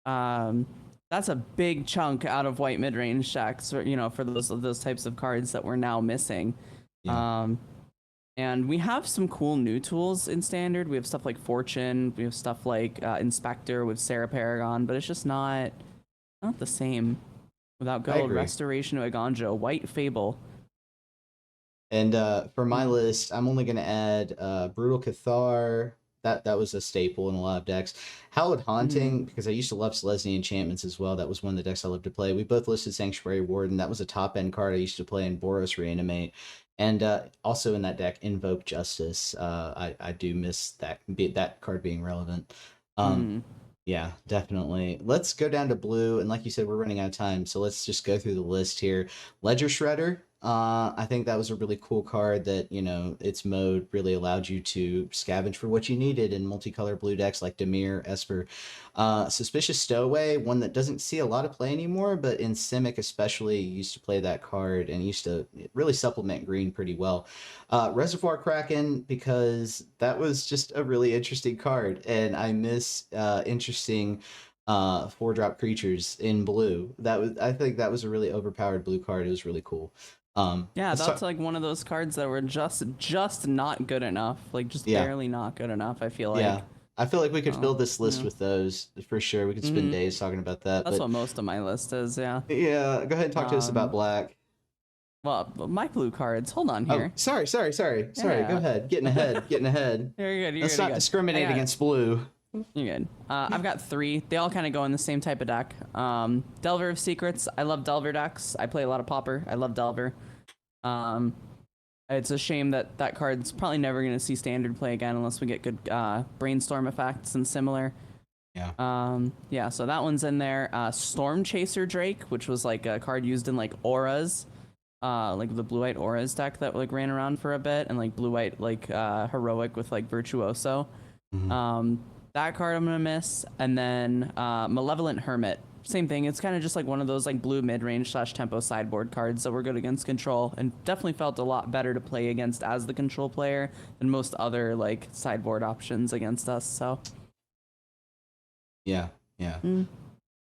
[SPEAKER 2] That's a big chunk out of white mid-range decks, you know, for those types of cards that we're now missing.
[SPEAKER 1] Yeah.
[SPEAKER 2] And we have some cool new tools in Standard. We have stuff like Fortune, we have stuff like Inspector with Sarah Paragon, but it's just not the same. Without gold, Restoration of Aganjo, White Fable.
[SPEAKER 1] And for my list, I'm only going to add Brutal Cathar. That was a staple in a lot of decks. Hallowed Haunting, because I used to love Selesnya Enchantments as well. That was one of the decks I loved to play. We both listed Sanctuary Warden. That was a top-end card I used to play in Boros Reanimate. And also in that deck, Invoke Justice. I do miss that card being relevant. Yeah, definitely. Let's go down to blue. And like you said, we're running out of time. So let's just go through the list here. Ledger Shredder. I think that was a really cool card that, you know, its mode really allowed you to scavenge for what you needed in multicolor blue decks like Dimir, Esper. Suspicious Stowaway, one that doesn't see a lot of play anymore, but in Simic especially, used to play that card and used to really supplement green pretty well. Reservoir Kraken, because that was just a really interesting card, and I miss interesting 4-drop creatures in blue. I think that was a really overpowered blue card. It was really cool.
[SPEAKER 2] Yeah,
[SPEAKER 1] Let's
[SPEAKER 2] that's
[SPEAKER 1] talk.
[SPEAKER 2] like one of those cards that were just not good enough, like just
[SPEAKER 1] Yeah,
[SPEAKER 2] barely not good enough. I feel
[SPEAKER 1] yeah.
[SPEAKER 2] like.
[SPEAKER 1] I feel like we could fill
[SPEAKER 2] Oh,
[SPEAKER 1] this list
[SPEAKER 2] yeah.
[SPEAKER 1] with those for sure. We could spend days talking about that.
[SPEAKER 2] That's
[SPEAKER 1] But
[SPEAKER 2] what most of my list is. Yeah.
[SPEAKER 1] yeah, go ahead and talk to us about
[SPEAKER 2] Um.
[SPEAKER 1] black.
[SPEAKER 2] Well, my blue cards. Hold on
[SPEAKER 1] Oh,
[SPEAKER 2] here.
[SPEAKER 1] sorry. Go
[SPEAKER 2] Yeah.
[SPEAKER 1] ahead. Getting ahead. Getting ahead.
[SPEAKER 2] You're good. You're
[SPEAKER 1] Let's
[SPEAKER 2] good.
[SPEAKER 1] not
[SPEAKER 2] You're good.
[SPEAKER 1] discriminate against blue.
[SPEAKER 2] You're good. I've got 3. They all kind of go in the same type of deck. Delver of Secrets. I love Delver decks. I play a lot of Pauper. I love Delver. Um, it's a shame that that card's probably never going to see standard play again unless we get good brainstorm effects and similar.
[SPEAKER 1] Yeah.
[SPEAKER 2] Yeah, so that one's in there. Storm Chaser Drake, which was like a card used in like auras. Like the blue-white auras deck that like ran around for a bit, and like blue-white like heroic with like virtuoso. That card I'm gonna miss, and then Malevolent Hermit. Same thing. It's kind of just like one of those like blue mid-range / tempo sideboard cards that were good against control, and definitely felt a lot better to play against as the control player than most other like sideboard options against us. So
[SPEAKER 1] Yeah.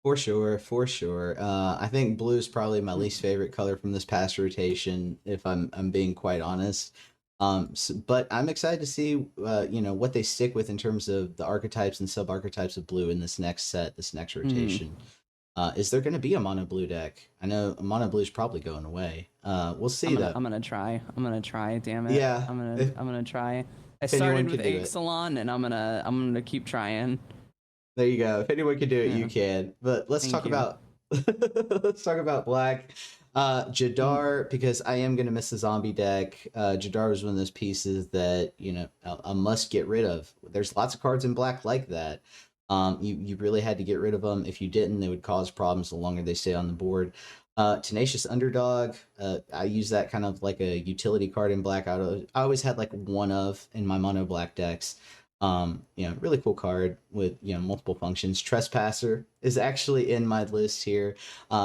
[SPEAKER 1] For sure, for sure. I think blue is probably my least favorite color from this past rotation, if I'm being quite honest. But I'm excited to see, you know, what they stick with in terms of the archetypes and sub archetypes of blue in this next set, this next rotation. Is there going to be a mono blue deck? I know mono blue is probably going away. We'll see though.
[SPEAKER 2] I'm gonna try. Damn it.
[SPEAKER 1] Yeah,
[SPEAKER 2] I'm gonna try. I
[SPEAKER 1] if anyone
[SPEAKER 2] started with
[SPEAKER 1] can do it.
[SPEAKER 2] Ixalan, and I'm gonna keep trying.
[SPEAKER 1] There you go. If anyone can do it,
[SPEAKER 2] Yeah.
[SPEAKER 1] you can. But let's
[SPEAKER 2] Thank
[SPEAKER 1] talk
[SPEAKER 2] you.
[SPEAKER 1] about let's talk about black. Jadar, because I am gonna miss the zombie deck. Jadar was one of those pieces that, you know, I must get rid of. There's lots of cards in black like that. You really had to get rid of them. If you didn't, they would cause problems the longer they stay on the board. Tenacious Underdog. I use that kind of like a utility card in black. I always had like one of in my mono black decks. You know, really cool card with, you know, multiple functions. Trespasser is actually in my list here,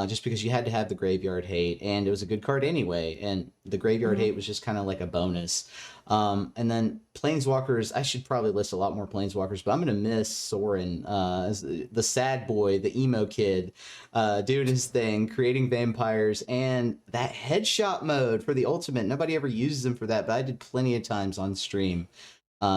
[SPEAKER 1] just because you had to have the Graveyard Hate, and it was a good card anyway, and the Graveyard Hate was just kind of like a bonus. And then Planeswalkers, I should probably list a lot more Planeswalkers, but I'm gonna miss Soren, as the sad boy, the emo kid, doing his thing, creating vampires, and that headshot mode for the ultimate. Nobody ever uses him for that, but I did plenty of times on stream.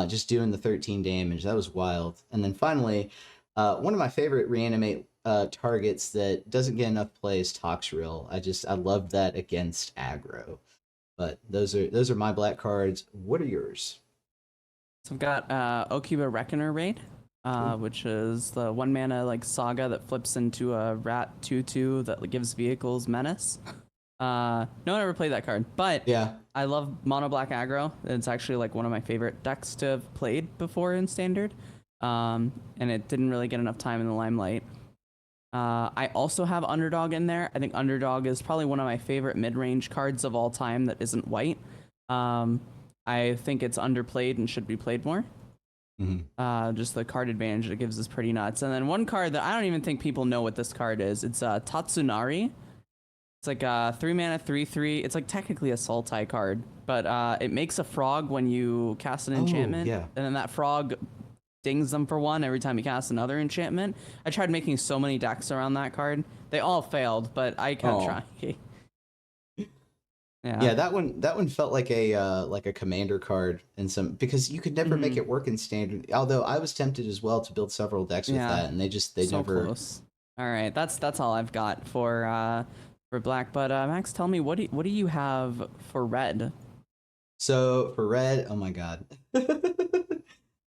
[SPEAKER 1] Just doing the 13 damage. That was wild. And then finally, one of my favorite reanimate targets that doesn't get enough play is Toxrill. I love that against aggro. But those are my black cards. What are yours?
[SPEAKER 2] So I've got Okiba Reckoner Raid, which is the 1 mana like saga that flips into a rat 2/2 that gives vehicles menace. No one ever played that card, but
[SPEAKER 1] Yeah.
[SPEAKER 2] I love mono black aggro. It's actually like one of my favorite decks to have played before in standard. And it didn't really get enough time in the limelight. I also have Underdog in there. I think Underdog is probably one of my favorite mid-range cards of all time that isn't white. I think it's underplayed and should be played more. Just the card advantage it gives is pretty nuts. And then one card that I don't even think people know what this card is. It's Tatsunari. It's like a 3 mana 3/3. It's like technically a Sultai card, but it makes a frog when you cast an enchantment.
[SPEAKER 1] yeah.
[SPEAKER 2] And then that frog dings them for 1 every time you cast another enchantment. I tried making so many decks around that card. They all failed, but I kept trying.
[SPEAKER 1] Yeah, that one felt like a commander card in some, because you could never make it work in standard. Although I was tempted as well to build several decks with that, and they
[SPEAKER 2] so
[SPEAKER 1] never.
[SPEAKER 2] Close. All right, that's all I've got for black. But Max, tell me, what do you have for red?
[SPEAKER 1] So for red, oh my god.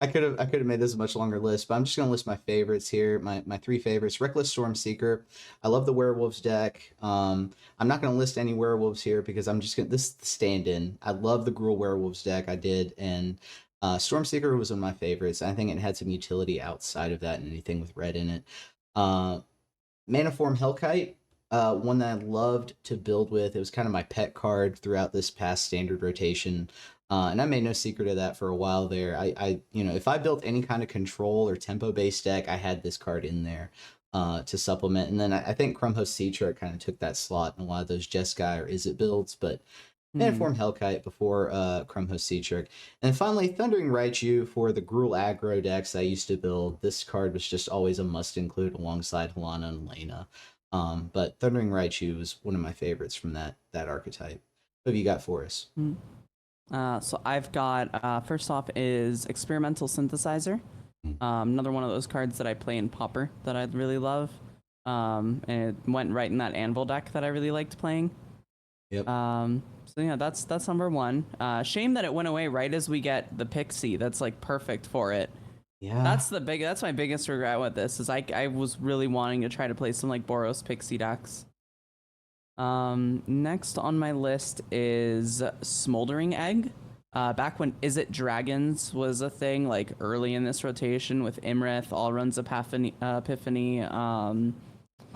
[SPEAKER 1] I could have made this a much longer list, but I'm just gonna list my favorites here. My 3 favorites: Reckless Stormseeker. I love the werewolves deck. I'm not gonna list any werewolves here because I'm just gonna, this is the stand-in. I love the Gruul werewolves deck. I did, and Stormseeker was one of my favorites. I think it had some utility outside of that and anything with red in it. Manaform Hellkite. one that I loved to build with. It was kind of my pet card throughout this past standard rotation. And I made no secret of that for a while there. If I built any kind of control or tempo based deck, I had this card in there to supplement. And then I think Crumhost Sea Shark kind of took that slot in a lot of those Jeskai or Izzet builds, but Maniform Hellkite before Crumhost Sea Shark. And then finally, Thundering Raichu for the Gruul aggro decks I used to build. This card was just always a must include alongside Halana and Lena. But Thundering Raichu was one of my favorites from that archetype. What have you got for us?
[SPEAKER 2] So I've got, first off is Experimental Synthesizer. Another one of those cards that I play in Pauper that I really love. And it went right in that Anvil deck that I really liked playing.
[SPEAKER 1] Yep.
[SPEAKER 2] So yeah, that's number one. Shame that it went away right as we get the Pixie. That's like perfect for it.
[SPEAKER 1] Yeah.
[SPEAKER 2] That's my biggest regret with this is I was really wanting to try to play some like Boros Pixie decks. Next on my list is Smoldering Egg. Back when Izzet Dragons was a thing, like early in this rotation with Imrith, Allrun's Epiphany,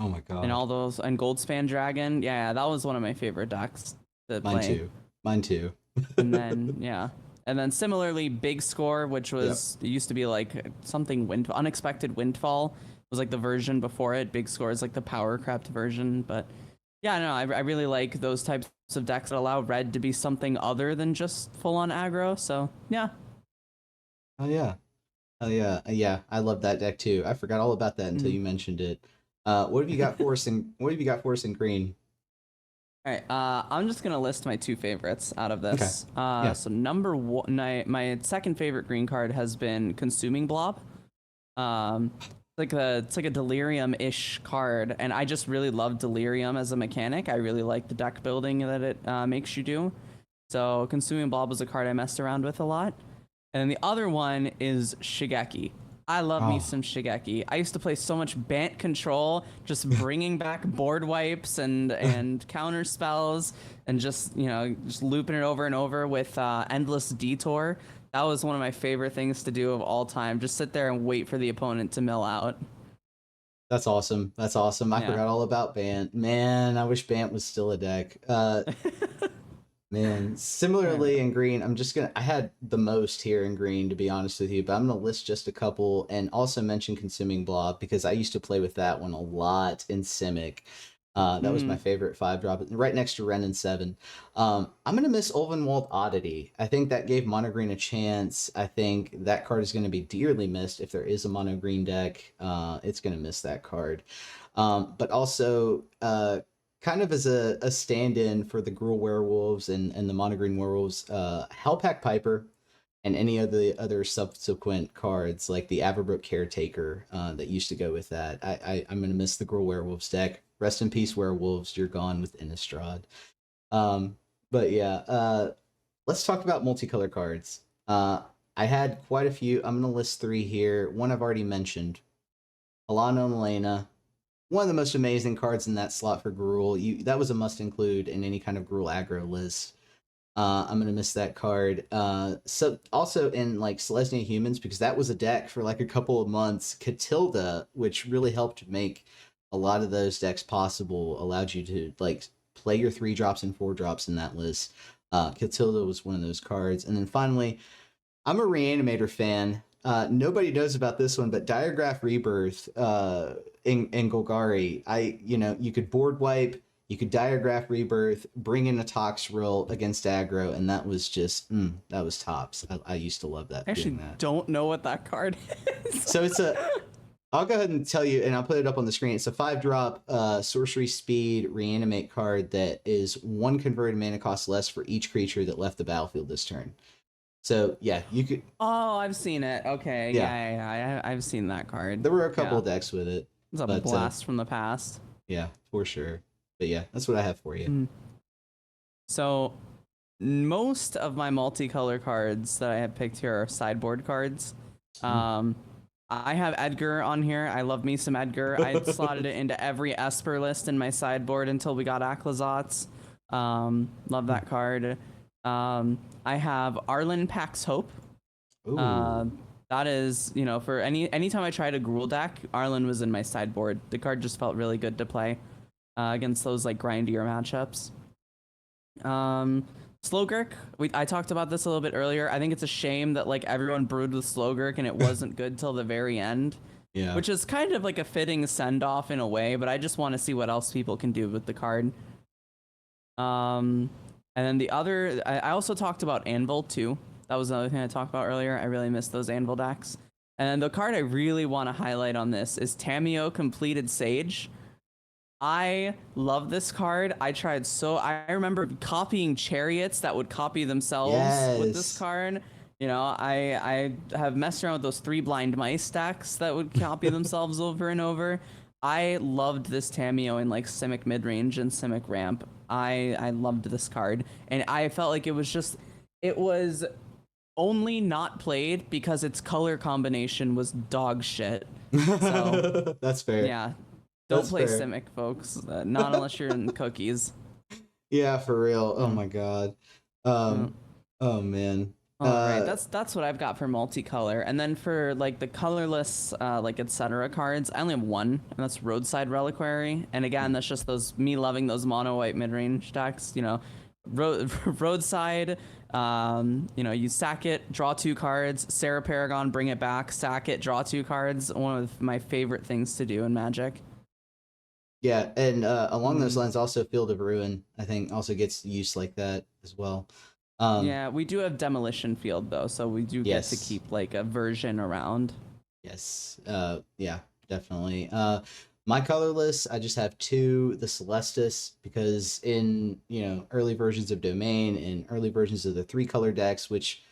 [SPEAKER 1] Oh my god.
[SPEAKER 2] and all those, and Goldspan Dragon. Yeah, that was one of my favorite decks to play.
[SPEAKER 1] Mine too.
[SPEAKER 2] And then, yeah. And then similarly, Big Score, which was, it used to be like something Unexpected Windfall was like the version before it. Big Score is like the power crept version. But yeah, no, I really like those types of decks that allow red to be something other than just full on aggro. So yeah.
[SPEAKER 1] Oh yeah. Yeah, I love that deck too. I forgot all about that until you mentioned it. What have you got for us in green?
[SPEAKER 2] All right, I'm just gonna list my two favorites out of this.
[SPEAKER 1] Okay.
[SPEAKER 2] So number one, my second favorite green card has been Consuming Blob. It's like a Delirium-ish card, and I just really love Delirium as a mechanic. I really like the deck building that it makes you do. So Consuming Blob was a card I messed around with a lot. And then the other one is Shigeki. I love me some Shigeki. I used to play so much Bant Control, just bringing back board wipes and counter spells, and just looping it over and over with Endless Detour. That was one of my favorite things to do of all time. Just sit there and wait for the opponent to mill out.
[SPEAKER 1] That's awesome. I forgot all about Bant. Man, I wish Bant was still a deck. Man, similarly in green, I had the most here in green, to be honest with you, but I'm going to list just a couple and also mention Consuming Blob because I used to play with that one a lot in Simic. That was my favorite 5-drop, right next to Ren and 7. I'm going to miss Ulvenwald Oddity. I think that gave Mono Green a chance. I think that card is going to be dearly missed if there is a Mono Green deck. It's going to miss that card. But also, kind of as a stand-in for the Gruul Werewolves and the Mono Green Werewolves, Hellpack Piper and any of the other subsequent cards like the Averbrook Caretaker that used to go with that. I'm going to miss the Gruul Werewolves deck. Rest in peace, Werewolves. You're gone with Innistrad. But yeah, let's talk about multicolor cards. I had quite a few. I'm going to list 3 here. One I've already mentioned. Alana and Elena. One of the most amazing cards in that slot for Gruul. That was a must include in any kind of Gruul aggro list. I'm going to miss that card. So also in like Selesnya Humans, because that was a deck for like a couple of months. Catilda, which really helped make a lot of those decks possible, allowed you to like play your 3-drops and 4-drops in that list. Catilda was one of those cards. And then finally, I'm a Reanimator fan. Nobody knows about this one, but Diagraph Rebirth in Golgari, you could board wipe, you could Diagraph Rebirth, bring in a Toxrill against aggro, and that was just that was tops. I used to love that.
[SPEAKER 2] I actually don't know what that card is.
[SPEAKER 1] So I'll go ahead and tell you, and I'll put it up on the screen. It's a 5-drop sorcery speed reanimate card that is 1 converted mana cost less for each creature that left the battlefield this turn. So yeah, you could.
[SPEAKER 2] Oh, I've seen it. Okay, yeah, I've seen that card.
[SPEAKER 1] There were a couple of decks with it.
[SPEAKER 2] It's a blast from the past.
[SPEAKER 1] Yeah, for sure. But yeah, that's what I have for you.
[SPEAKER 2] So most of my multicolor cards that I have picked here are sideboard cards. I have Edgar on here. I love me some Edgar. I slotted it into every Esper list in my sideboard until we got Aclazotz. Love that card. I have Arlen Pax Hope. That is, for anytime I tried a Gruul deck, Arlen was in my sideboard. The card just felt really good to play. against those like grindier matchups. Slowgurk, I talked about this a little bit earlier. I think it's a shame that like everyone brewed with Slowgurk and it wasn't good till the very end.
[SPEAKER 1] Yeah.
[SPEAKER 2] Which is kind of like a fitting send off in a way, but I just want to see what else people can do with the card. And then the other, I also talked about Anvil too. That was another thing I talked about earlier. I really missed those Anvil decks. And then the card I really want to highlight on this is Tamiyo Completed Sage. I love this card. I remember copying chariots that would copy themselves with this card. You know, I have messed around with those 3 blind mice decks that would copy themselves over and over. I loved this Tamiyo in like Simic midrange and Simic ramp. I loved this card, and I felt like it was only not played because its color combination was dog shit. So
[SPEAKER 1] that's fair.
[SPEAKER 2] Yeah, don't play Simic, folks. Not unless you're in cookies.
[SPEAKER 1] Yeah, for real. Oh my god. Oh man.
[SPEAKER 2] All right, that's what I've got for multicolor, and then for like the colorless, like etc. cards, I only have one, and that's Roadside Reliquary. And again, that's just me loving those mono white mid range decks. You know, Roadside. You know, you sack it, draw 2 cards. Sarah Paragon, bring it back, sack it, draw 2 cards. One of my favorite things to do in Magic.
[SPEAKER 1] Yeah, and along those lines, also Field of Ruin, I think, also gets used like that as well.
[SPEAKER 2] Yeah, we do have Demolition Field though, so we do get to keep like a version around.
[SPEAKER 1] Yes. Yeah, definitely. My colorless, I just have 2, the Celestis, because in, you know, early versions of Domain and early versions of the 3-color decks, which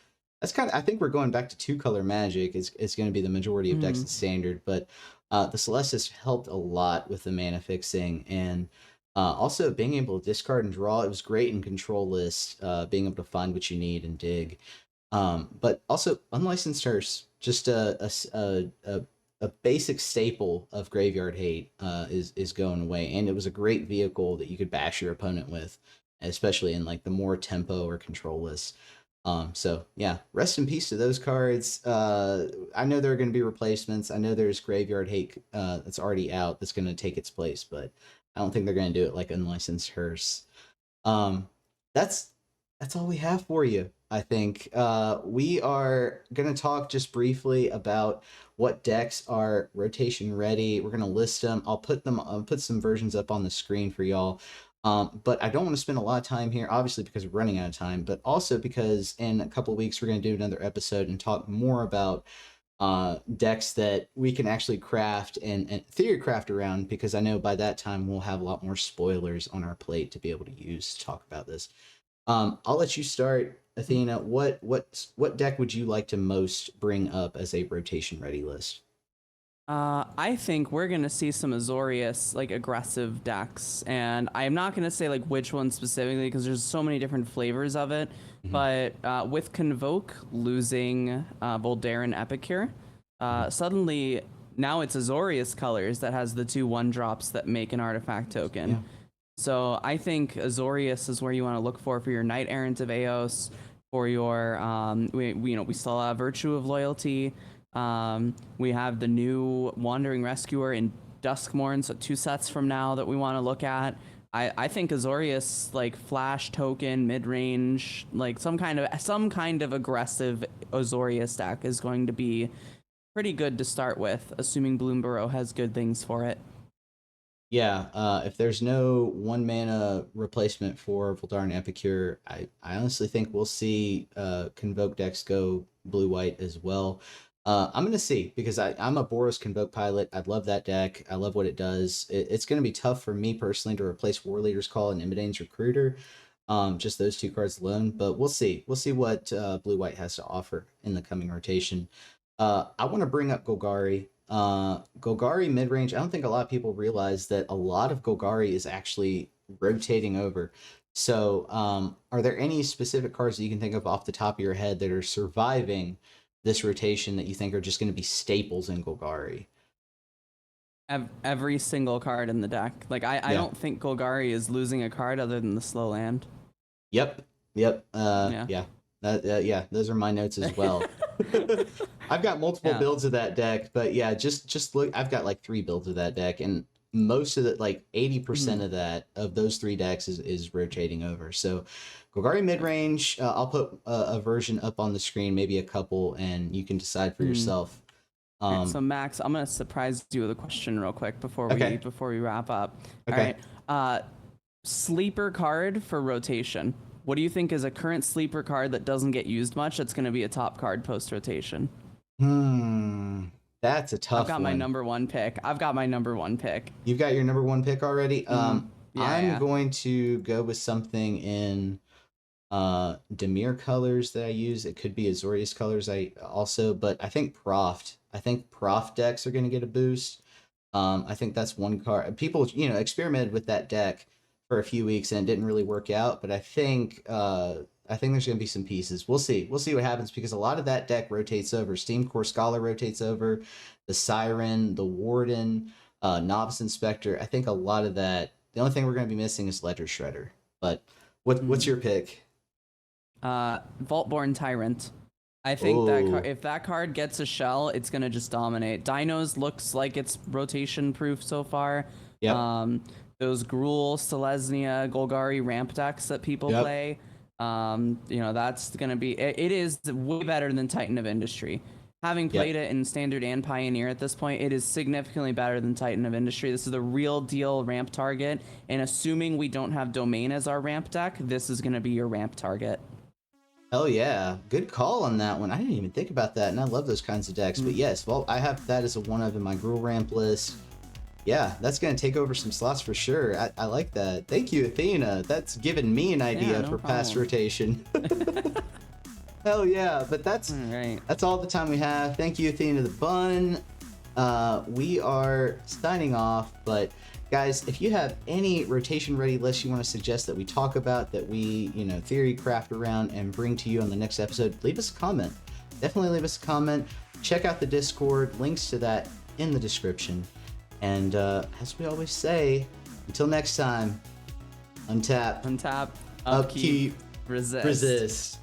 [SPEAKER 1] that's kind of, I think we're going back to 2-color Magic. It's going to be the majority of decks in Standard, but the Celestis helped a lot with the mana fixing, and also being able to discard and draw. It was great in Control List, being able to find what you need and dig. But also Unlicensed Hearse, just a basic staple of Graveyard Hate is going away, and it was a great vehicle that you could bash your opponent with, especially in like the more tempo or Control Lists. So yeah, rest in peace to those cards. I know there are going to be replacements. I know there's Graveyard Hate that's already out that's going to take its place, but I don't think they're going to do it like Unlicensed Hearse. That's all we have for you. I think we are going to talk just briefly about what decks are rotation ready. We're going to list them. I'll put some versions up on the screen for y'all. But I don't want to spend a lot of time here, obviously because we're running out of time, but also because in a couple of weeks we're going to do another episode and talk more about decks that we can actually craft and theory craft around, because I know by that time we'll have a lot more spoilers on our plate to be able to use to talk about this. I'll let you start, Athena. What deck would you like to most bring up as a rotation ready list?
[SPEAKER 2] I think we're gonna see some Azorius like aggressive decks, and I'm not gonna say like which one specifically because there's so many different flavors of it. But with Convoke losing Voldaren Epicure, suddenly now it's Azorius colors that has the 2 1-drops that make an artifact token. Yeah. So I think Azorius is where you want to look for your Knight Errant of Eos, for your we still have Virtue of Loyalty. We have the new Wandering Rescuer in Duskmourn, so 2 sets from now that we want to look at. I think Azorius, like flash token, mid-range, like some kind of aggressive Azorius deck is going to be pretty good to start with, assuming Bloomburrow has good things for it.
[SPEAKER 1] Yeah, if there's no 1-mana replacement for Voldaren Epicure, I honestly think we'll see Convoke decks go blue-white as well. I'm going to see, because I'm a Boros Convoke pilot. I love that deck. I love what it does. It's going to be tough for me personally to replace War Leader's Call and Imidane's Recruiter, just those 2 cards alone. But we'll see. We'll see what blue-white has to offer in the coming rotation. I want to bring up Golgari. Golgari mid-range, I don't think a lot of people realize that a lot of Golgari is actually rotating over. So are there any specific cards that you can think of off the top of your head that are surviving this rotation that you think are just going to be staples in Golgari?
[SPEAKER 2] Every single card in the deck. Like I don't think Golgari is losing a card other than the slow land.
[SPEAKER 1] Yep. Yeah. Those are my notes as well. I've got multiple builds of that deck, but yeah, just look. I've got like 3 builds of that deck, and most of the, like 80% of that, of those 3 decks is rotating over. So Golgari mid-range, I'll put a version up on the screen, maybe a couple, and you can decide for yourself.
[SPEAKER 2] All right, so Max, I'm gonna surprise you with a question real quick before
[SPEAKER 1] Okay.
[SPEAKER 2] we wrap up.
[SPEAKER 1] Okay.
[SPEAKER 2] All right, sleeper card for rotation. What do you think is a current sleeper card that doesn't get used much that's gonna be a top card post rotation?
[SPEAKER 1] That's a tough one.
[SPEAKER 2] I've got my number one pick.
[SPEAKER 1] You've got your number 1 pick already? I'm
[SPEAKER 2] Yeah.
[SPEAKER 1] going to go with something in Demir colors that I use. It could be Azorius colors but I think Prof decks are going to get a boost. I think that's one card. People, experimented with that deck for a few weeks and it didn't really work out, but I think there's going to be some pieces. We'll see what happens, because a lot of that deck rotates over. Steam Core Scholar rotates over, the Siren, the Warden, Novice Inspector. I think a lot of that, the only thing we're going to be missing is Ledger Shredder. But what's your pick?
[SPEAKER 2] Vaultborn Tyrant. I think if that card gets a shell, it's gonna just dominate. Dinos looks like it's rotation proof so far.
[SPEAKER 1] Yep.
[SPEAKER 2] Those Gruul, Selesnya, Golgari ramp decks that people play, that's gonna be. It is way better than Titan of Industry. Having played it in Standard and Pioneer at this point, it is significantly better than Titan of Industry. This is the real deal ramp target, and assuming we don't have Domain as our ramp deck, this is gonna be your ramp target.
[SPEAKER 1] Hell yeah. Good call on that one. I didn't even think about that, and I love those kinds of decks. But yes, well, I have that as a one of in my Gruul ramp list. Yeah, that's going to take over some slots for sure. I like that. Thank you, Athena. That's given me an idea for past rotation. Hell yeah. But that's all the time we have. Thank you, Athena the Bun. We are signing off, but guys, if you have any rotation ready lists you want to suggest that we talk about, that we, theory craft around and bring to you on the next episode, leave us a comment. Definitely leave us a comment. Check out the Discord. Links to that in the description. And as we always say, until next time, untap,
[SPEAKER 2] upkeep, resist.